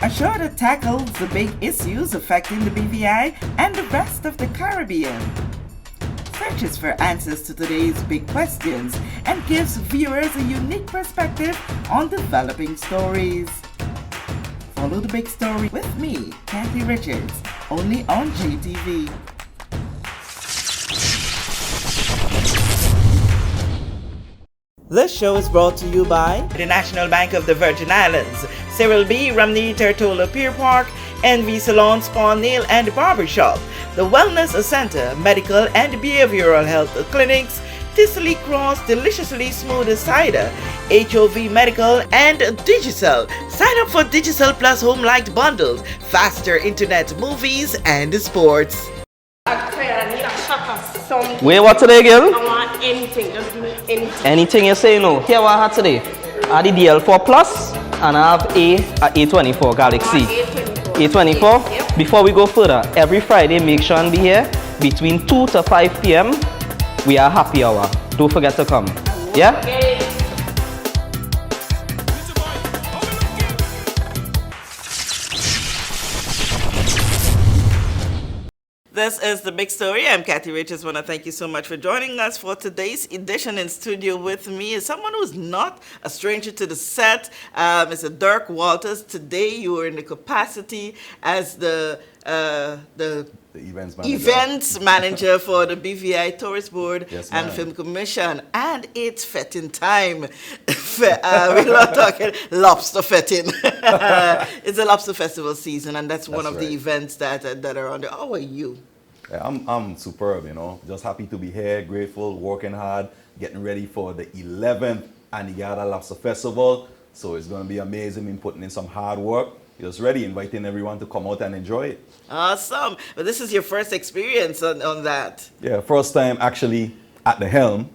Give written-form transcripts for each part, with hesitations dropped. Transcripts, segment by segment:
A show that tackles the big issues affecting the BVI and the rest of the Caribbean. Searches for answers to today's big questions and gives viewers a unique perspective on developing stories. Follow the big story with me, Kathy Richards, only on JTV. This show is brought to you by the National Bank of the Virgin Islands, Cyril B. Ramney Tertola Pier Park, NV Salon Spa Nail and Barbershop, the Wellness Center, Medical and Behavioral Health Clinics, Ticely Cross Deliciously Smooth Cider, HOV Medical, and Digicel. Sign up for Digicel Plus Home Light Bundles, faster internet, movies, and sports. Wait, what today, girl? I want anything, just give me anything. Anything you say no. Here what I had today. I had the DL4 Plus and I have A24 Galaxy. A24. Yep. Before we go further, every Friday make sure and be here between 2 to 5 p.m. We are happy hour. Don't forget to come. Yeah? Okay. This is The Big Story. I'm Kathy Richards. I want to thank you so much for joining us for today's edition. In studio with me is someone who's not a stranger to the set, Mr. Dirk Walters. Today you are in the capacity as the events manager for the BVI Tourist Board and Film Commission. And it's fetting time. We're not talking lobster fetting. It's a lobster festival season, and that's one of the events that are on there. How are you? Yeah, I'm superb, you know. Just happy to be here, grateful, working hard, getting ready for the 11th Anegada Lobster Festival. So it's going to be amazing. Been putting in some hard work. Just ready, inviting everyone to come out and enjoy it. Awesome. But this is your first experience on that. Yeah, first time actually at the helm,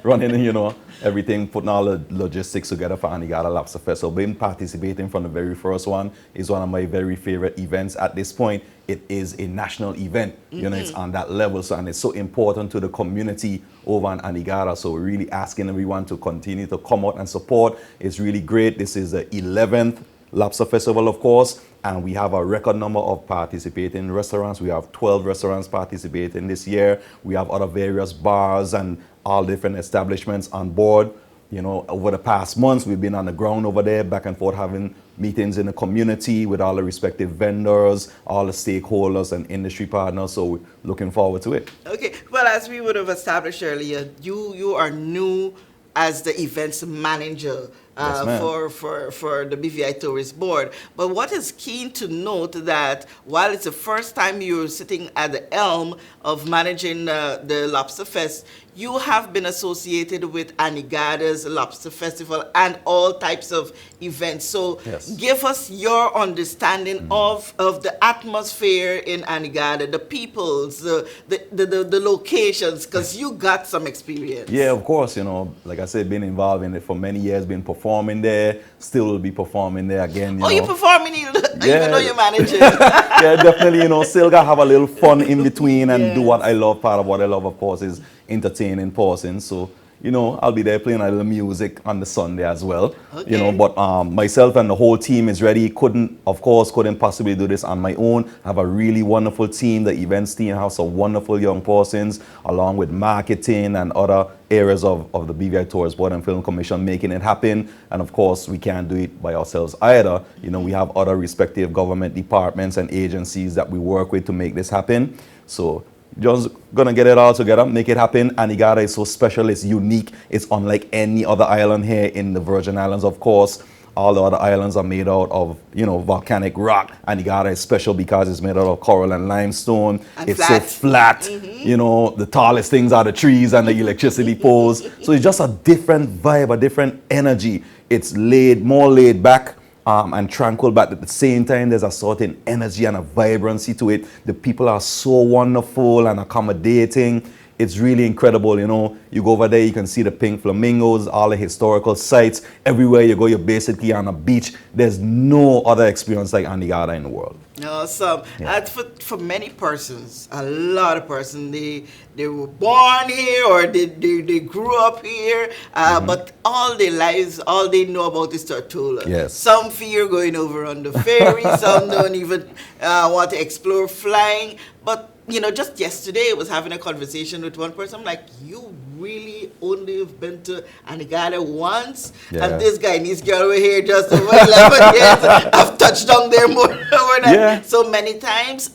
running, you know, everything, putting all the logistics together for Anegada Lobster Festival. Been participating from the very first one. Is one of my very favorite events at this point. It is a national event, you know, it's on that level. So, and it's so important to the community over in Anegada. So we're really asking everyone to continue to come out and support. It's really great. This is the 11th Lobster Festival, of course, and we have a record number of participating restaurants. We have 12 restaurants participating this year. We have other various bars and all different establishments on board. You know, over the past months, we've been on the ground over there, back and forth, having meetings in the community with all the respective vendors, all the stakeholders and industry partners. So we're looking forward to it. Okay. Well, as we would have established earlier, you are new as the events manager for the BVI Tourist Board. But what is keen to note that while it's the first time you're sitting at the helm of managing the Lobster Fest, you have been associated with Anegada's Lobster Festival and all types of events. So give us your understanding of the atmosphere in Anegada, the peoples, the locations, because you got some experience. Yeah, of course, you know, like I said, been involved in it for many years, been performing there, still will be performing there again. You know. You're performing even though you're managing. Yeah, definitely, you know, still got to have a little fun in between and do what I love. Part of what I love, of course, is entertaining persons. So, you know, I'll be there playing a little music on the Sunday as well. Okay. You know, but myself and the whole team is ready. Couldn't possibly do this on my own. I have a really wonderful team. The events team has some wonderful young persons, along with marketing and other areas of the BVI Tourist Board and Film Commission making it happen. And of course, we can't do it by ourselves either. You know, we have other respective government departments and agencies that we work with to make this happen. So just gonna get it all together, make it happen. Anegada is so special, it's unique, it's unlike any other island here in the Virgin Islands, of course. All the other islands are made out of, you know, volcanic rock. Anegada is special because it's made out of coral and limestone. And it's flat. So flat. You know, the tallest things are the trees and the electricity poles. So it's just a different vibe, a different energy. It's more laid back. And tranquil, but at the same time, there's a certain energy and a vibrancy to it. The people are so wonderful and accommodating. It's really incredible, you know. You go over there, you can see the pink flamingos, all the historical sites. Everywhere you go, you're basically on a beach. There's no other experience like Anegada in the world. Awesome. For many persons, a lot of persons, they were born here or they grew up here, but all their lives, all they know about is Tortola. Yes. Some fear going over on the ferry, some don't even want to explore flying. But, you know, just yesterday I was having a conversation with one person. I'm like, you really only have been to Anegada once? Yeah. And this guy and this girl were here just over 11 years. I've touched down there more than so many times.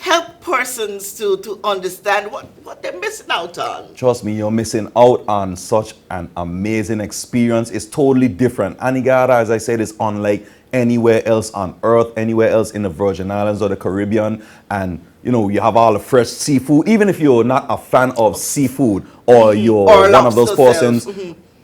Help persons to understand what they're missing out on. Trust me, you're missing out on such an amazing experience. It's totally different. Anegada, as I said, is unlike anywhere else on earth, anywhere else in the Virgin Islands or the Caribbean. And you know, you have all the fresh seafood. Even if you're not a fan of seafood or you're one of those persons,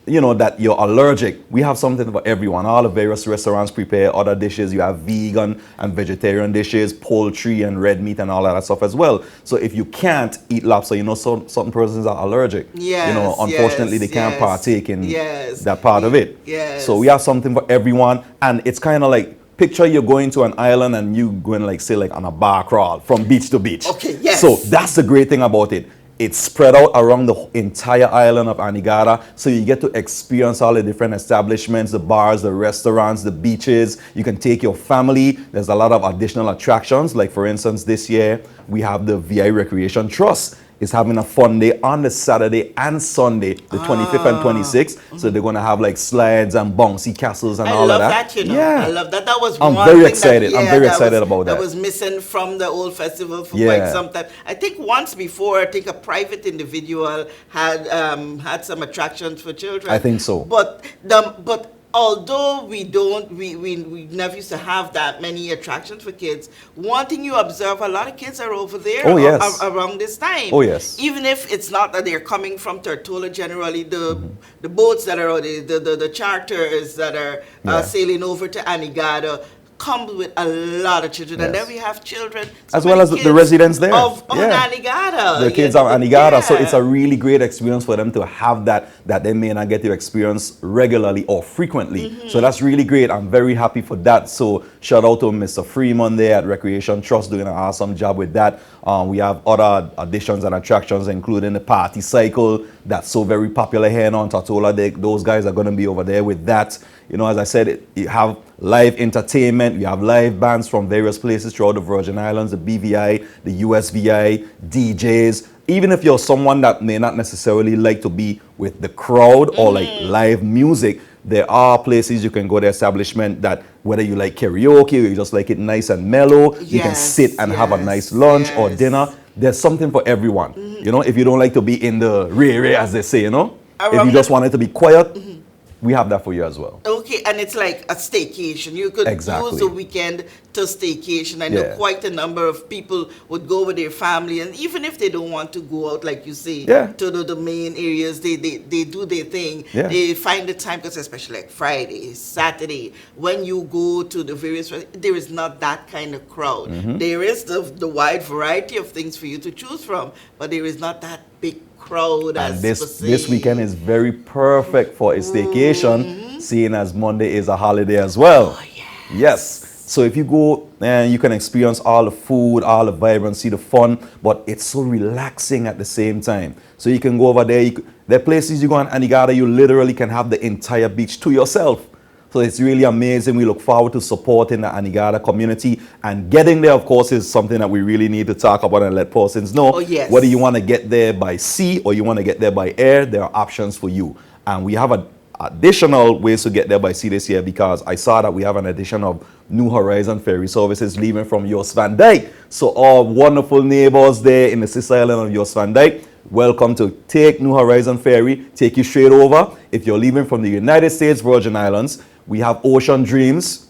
you know, that you're allergic, we have something for everyone. All the various restaurants prepare other dishes. You have vegan and vegetarian dishes, poultry and red meat and all of that stuff as well. So if you can't eat lobster, you know, certain persons are allergic. Yes, you know, unfortunately, they can't partake in that part of it. Yes. So we have something for everyone. And it's kind of like, picture you're going to an island and you going like, say, like on a bar crawl from beach to beach. Okay, yes. So that's the great thing about it. It's spread out around the entire island of Anegada, so you get to experience all the different establishments, the bars, the restaurants, the beaches. You can take your family. There's a lot of additional attractions. Like for instance, this year we have the VI Recreation Trust is having a fun day on the Saturday and Sunday, the 25th and 26th. So they're going to have like slides and bouncy castles and all of that. I love that, you know. Yeah. I love that. That was I'm one very thing excited. I'm very excited about that. That was missing from the old festival for quite some time. I think once before, I think a private individual had had some attractions for children. I think so. But although we never used to have that many attractions for kids, one thing you observe, a lot of kids are over there around this time. Oh, yes. Even if it's not that they're coming from Tortola, generally the boats that are out there, the charters that are sailing over to Anegada come with a lot of children. And then we have children. As well as the residents there. On Anegada. The kids are Anegada. So it's a really great experience for them to have that they may not get to experience regularly or frequently. So that's really great. I'm very happy for that. So shout out to Mr. Freeman there at Recreation Trust doing an awesome job with that. We have other additions and attractions, including the party cycle that's so very popular here in Tortola. Those guys are going to be over there with that. You know, as I said, you have live entertainment, you have live bands from various places throughout the Virgin Islands, the BVI, the USVI, DJs. Even if you're someone that may not necessarily like to be with the crowd or like live music, there are places you can go to establishment that whether you like karaoke or you just like it nice and mellow, you can sit and have a nice lunch or dinner. There's something for everyone. You know, if you don't like to be in the ray, as they say, you know, if you just want it to be quiet, we have that for you as well. Okay, and it's like a staycation. You could use the weekend to staycation. I know quite a number of people would go with their family, and even if they don't want to go out, like you say, to the main areas, they do their thing. They find the time, because especially like Friday, Saturday, when you go to the various, there is not that kind of crowd. There is the wide variety of things for you to choose from, but there is not that big crowd. And this weekend is very perfect for a staycation, seeing as Monday is a holiday as well. Yes. So if you go and you can experience all the food, all the vibrancy, the fun, but it's so relaxing at the same time. So you can go over there. There are places you go on Anegada, you literally can have the entire beach to yourself. So it's really amazing. We look forward to supporting the Anegada community, and getting there, of course, is something that we really need to talk about and let persons know. Whether you want to get there by sea or you want to get there by air, there are options for you. And we have additional ways to get there by sea this year, because I saw that we have an addition of New Horizon ferry services leaving from Jos Van Dyke. So our wonderful neighbors there in the sister island of Jos Van Dyke, welcome to take New Horizon ferry, take you straight over. If you're leaving from the United States Virgin Islands, we have Ocean Dreams.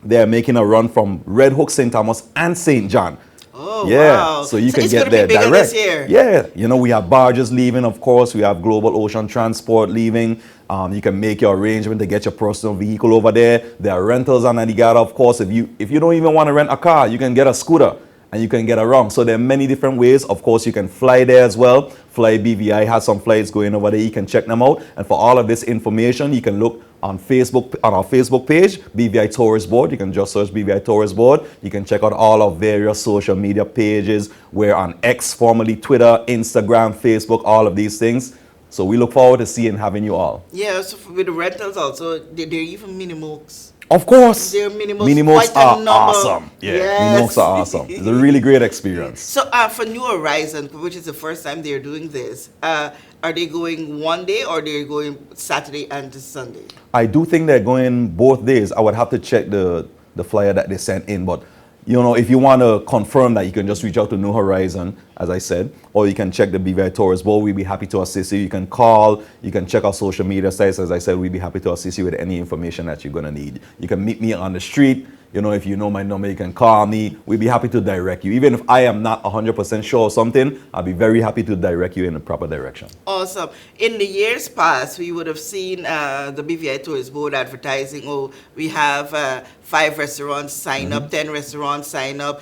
They're making a run from Red Hook, St. Thomas, and St. John. Oh, wow. So you can get there direct. Yeah, you know, we have barges leaving, of course. We have Global Ocean Transport leaving. You can make your arrangement to get your personal vehicle over there. There are rentals on Anegada, of course. If you don't even want to rent a car, you can get a scooter and you can get around. So there are many different ways. Of course, you can fly there as well. Fly BVI has some flights going over there. You can check them out. And for all of this information, you can look on Facebook, on our Facebook page, BVI Tourist Board. You can just search BVI Tourist Board. You can check out all of various social media pages. We're on X, formerly Twitter, Instagram, Facebook, all of these things. So we look forward to seeing and having you all. Yeah, so with the rentals also, they're even minimums. Of course. Their minimums, Minimums quite a are number. awesome. Yeah, Yes. Minimums are awesome. It's a really great experience. So for New Horizon, which is the first time they're doing this, are they going one day or they're going Saturday and Sunday? I do think they're going both days. I would have to check the flyer that they sent in, but you know, if you want to confirm that, you can just reach out to New Horizon, as I said, or you can check the BVI Tourist Board. We'd be happy to assist you. You can call, you can check our social media sites. As I said, we'd be happy to assist you with any information that you're going to need. You can meet me on the street. You know, if you know my number, you can call me. We'd be happy to direct you. Even if I am not 100% sure of something, I'll be very happy to direct you in the proper direction. Awesome. In the years past, we would have seen the BVI Tourist Board advertising, oh, we have 5 restaurants sign up, 10 restaurants sign up.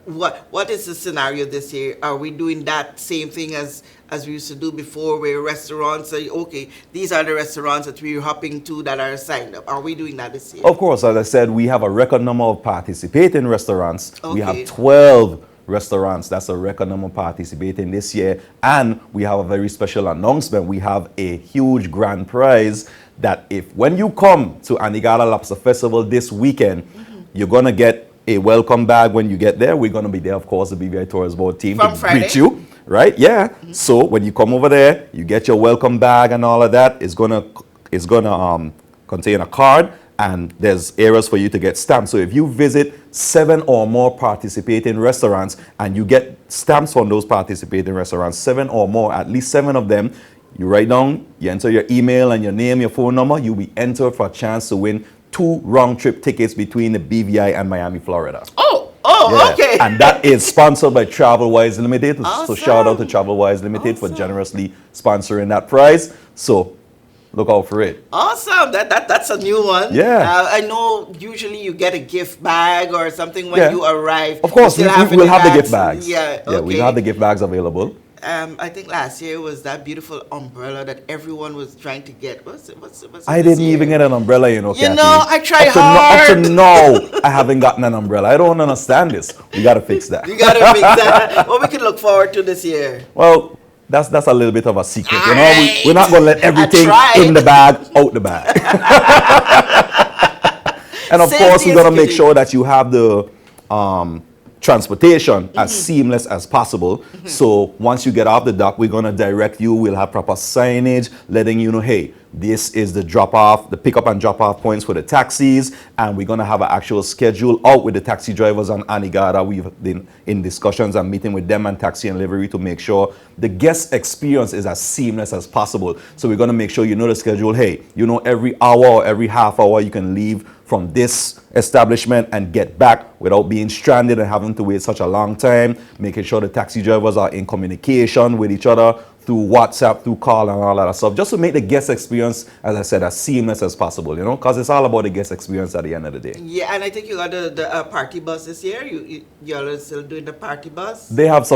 What is the scenario this year? Are we doing that same thing as we used to do before, where restaurants say, okay, these are the restaurants that we're hopping to that are signed up? Are we doing that this year? Of course, as I said, we have a record number of participating restaurants. Okay. We have 12 restaurants. That's a record number participating this year. And we have a very special announcement. We have a huge grand prize that when you come to Anegada Lobster Festival this weekend, you're going to get a welcome bag when you get there. We're going to be there, of course, the BVI Tourist Board team From to Friday? greet you. Right? Yeah. So when you come over there, you get your welcome bag and all of that. It's gonna contain a card, and there's areas for you to get stamps. So if you visit 7 or more participating restaurants and you get stamps from those participating restaurants, 7 or more, at least 7 of them, you write down, you enter your email and your name, your phone number, you'll be entered for a chance to win 2 round-trip tickets between the BVI and Miami, Florida. Yeah. Okay. And that is sponsored by TravelWise Limited. Awesome. So shout out to TravelWise Limited for generously sponsoring that prize. So look out for it. Awesome. That's a new one. Yeah. I know usually you get a gift bag or something when you arrive. Of course, You we'll still have the bags. gift bags. Yeah, okay. We'll have the gift bags available. I think last year was that beautiful umbrella that everyone was trying to get. What's it I this didn't year? even get an umbrella, you know, Kathy. I tried Up hard. to now, I haven't gotten an umbrella. I don't understand this. We got to fix that. You gotta fix that. What we can look forward to this year. Well, that's a little bit of a secret. You know, Alright. we're not going to let everything tried. in the bag, out the bag. And of Safety course, we're is going to make key. sure that you have the transportation as seamless as possible. So once you get off the dock, we're going to direct you. We'll have proper signage letting you know, hey, this is the drop-off, the pick-up and drop-off points for the taxis, and we're going to have an actual schedule out with the taxi drivers on Anegada. We've been in discussions and meeting with them and taxi and livery to make sure the guest experience is as seamless as possible. So we're going to make sure you know the schedule. Hey, you know, every hour or every half hour you can leave from this establishment and get back without being stranded and having to wait such a long time, making sure the taxi drivers are in communication with each other through WhatsApp, through call and all that stuff, just to make the guest experience, as I said, as seamless as possible, you know, because it's all about the guest experience at the end of the day. Yeah, and I think you got the party bus this year. Y'all are still doing the party bus? There's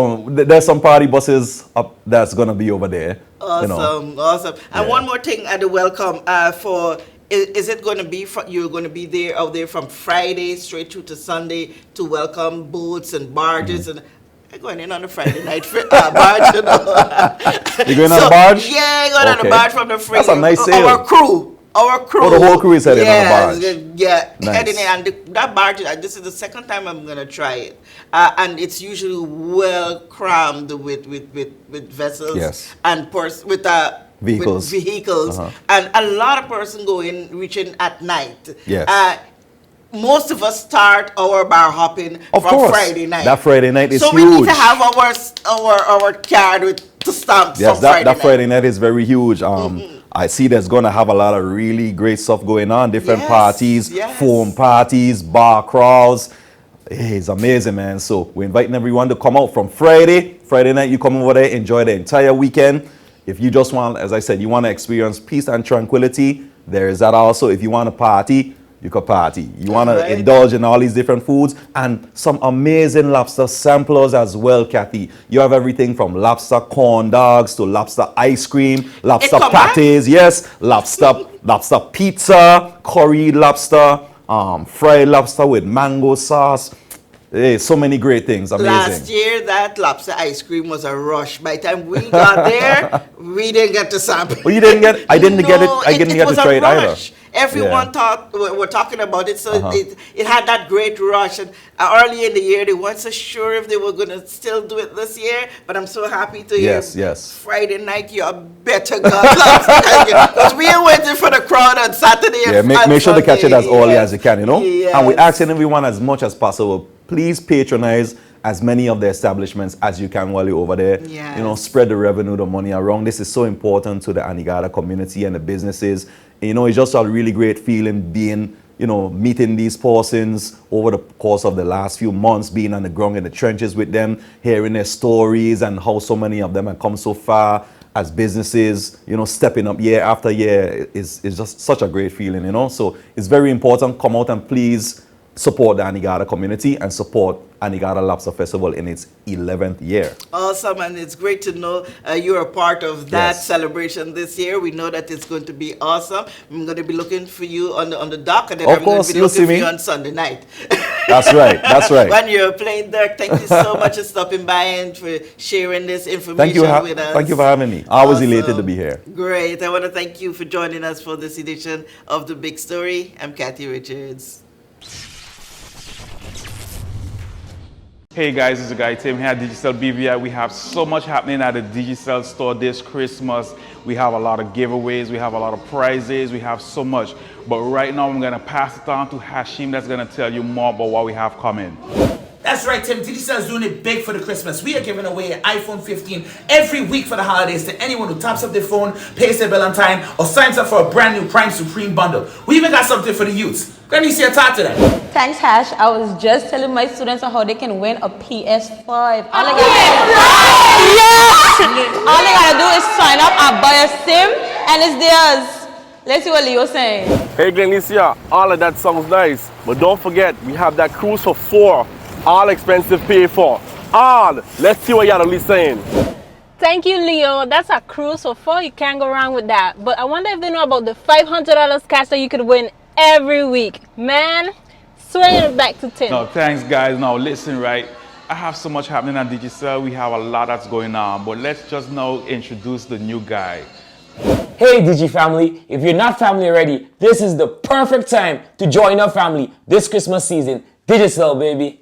some party buses up that's going to be over there. Awesome, You know. awesome. And Yeah. one more thing at the welcome is it going to be you're going to be there out there from Friday straight through to Sunday to welcome boats and barges and I'm going in on a Friday night barge. You know? You're going on a barge? Yeah, going on a Okay. barge from the free. That's a nice sail. Our crew. Oh, the whole crew is heading on a barge. Yeah, Nice. heading in. And that barge, this is the second time I'm going to try it. And it's usually well crammed with vessels Yes. and Vehicles. with vehicles. And a lot of person reaching at night. Yes. Most of us start our bar hopping Of from course. Friday night. That Friday night is so huge. we need to have our card with the stamps Yes, from that Friday night. Friday night is very huge. I see there's going to have a lot of really great stuff going on. Different Yes, parties, yes. foam parties, bar crawls. Hey, it's amazing, man. So we're inviting everyone to come out from Friday night. You come over there, enjoy the entire weekend. If you just want, as I said, you want to experience peace and tranquility, there is that also. If you want to party, you could party. You want to indulge in all these different foods and some amazing lobster samplers as well, Kathy. You have everything from lobster corn dogs to lobster ice cream, lobster patties, yes, lobster pizza, curried lobster, fried lobster with mango sauce. Hey, so many great things. Amazing. Last year, that lobster ice cream was a rush. By the time we got there, we didn't get to sample. Oh, you didn't get? I didn't get it. I didn't get to try it either. Everyone thought we're talking about it, so it had that great rush. And early in the year, they weren't so sure if they were going to still do it this year. But I'm so happy to hear. Yes. Friday night, you better go because we are waiting for the crowd on Saturday. Yeah, make sure to catch it as early as you can, you know. Yes. And we're asking everyone as much as possible. Please patronize as many of the establishments as you can while you're over there. Yes. You know, spread the revenue, the money around. This is so important to the Anegada community and the businesses. And, you know, it's just a really great feeling being, you know, meeting these persons over the course of the last few months, being on the ground in the trenches with them, hearing their stories and how so many of them have come so far as businesses, you know, stepping up year after year is just such a great feeling, you know. So it's very important. Come out and please support the Anegada community and support Anegada Lobster Festival in its 11th year. Awesome, and it's great to know you're a part of that celebration this year. We know that it's going to be awesome. I'm going to be looking for you on the dock, and then I'm going to be looking for you on Sunday night. That's right. When you're playing there, thank you so much for stopping by and for sharing this information with us. Thank you for having me. I was elated to be here. Great. I want to thank you for joining us for this edition of The Big Story. I'm Kathy Richards. Hey guys, it's your guy Tim here at Digicel BVI. We have so much happening at the Digicel store this Christmas. We have a lot of giveaways, we have a lot of prizes, we have so much. But right now I'm gonna pass it on to Hashim that's gonna tell you more about what we have coming. That's right, Tim. Digicel is doing it big for the Christmas. We are giving away an iPhone 15 every week for the holidays to anyone who tops up their phone, pays their bill on time, or signs up for a brand new Prime Supreme bundle. We even got something for the youths. Granny, talk to them. Thanks, Hash. I was just telling my students on how they can win a PS5. All they gotta do is sign up and buy a SIM, and it's theirs. Let's see what Leo's saying. Hey, Glenicia, all of that sounds nice, but don't forget, we have that cruise for 4. All expensive paid for. All. Let's see what Yadali's saying. Thank you, Leo. That's a cruise for 4. You can't go wrong with that. But I wonder if they know about the $500 cash that you could win every week. Man, swing it back to Tim. No, thanks guys. Now listen, right? I have so much happening at Digicel. We have a lot that's going on. But let's just now introduce the new guy. Hey Digi family, if you're not family already, this is the perfect time to join our family this Christmas season. Digicel, baby.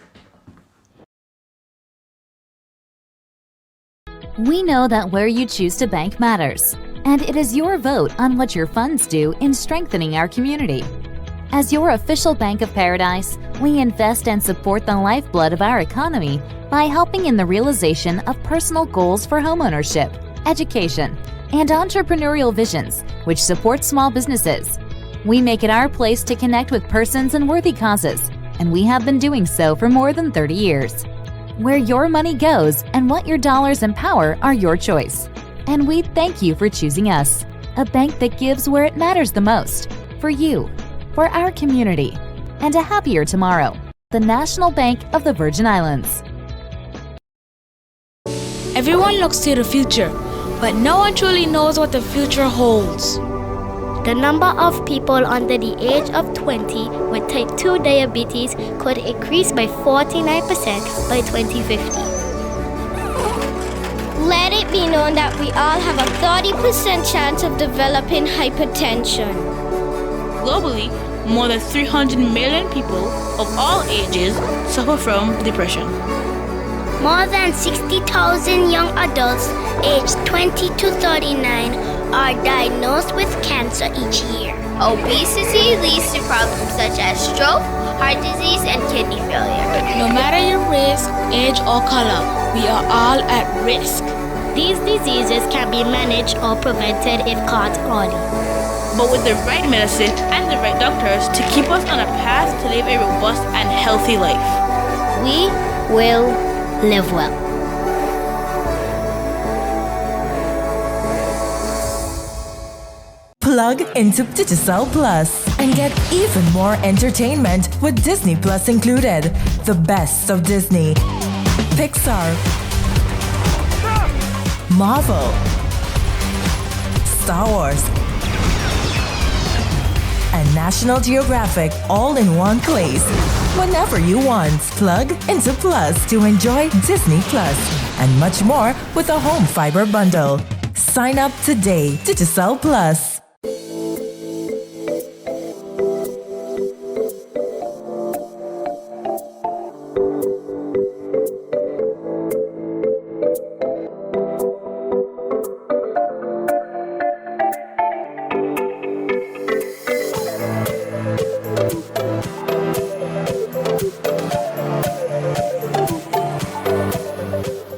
We know that where you choose to bank matters, and it is your vote on what your funds do in strengthening our community. As your official Bank of Paradise, we invest and support the lifeblood of our economy by helping in the realization of personal goals for homeownership, education, and entrepreneurial visions, which support small businesses. We make it our place to connect with persons and worthy causes, and we have been doing so for more than 30 years. Where your money goes and what your dollars empower are your choice. And we thank you for choosing us, a bank that gives where it matters the most, for you, for our community, and a happier tomorrow. The National Bank of the Virgin Islands. Everyone looks to the future, but no one truly knows what the future holds. The number of people under the age of 20 with type 2 diabetes could increase by 49% by 2050. Let it be known that we all have a 30% chance of developing hypertension. Globally, more than 300 million people of all ages suffer from depression. More than 60,000 young adults aged 20 to 39 are diagnosed with cancer each year. Obesity leads to problems such as stroke, heart disease, and kidney failure. No matter your race, age, or color, we are all at risk. These diseases can be managed or prevented if caught early. But with the right medicine and the right doctors to keep us on a path to live a robust and healthy life, we will live well. Plug into Digicel Plus and get even more entertainment with Disney Plus included. The best of Disney, Pixar, Marvel, Star Wars, and National Geographic all in one place. Whenever you want, plug into Plus to enjoy Disney Plus and much more with a home fiber bundle. Sign up today. Digicel Plus.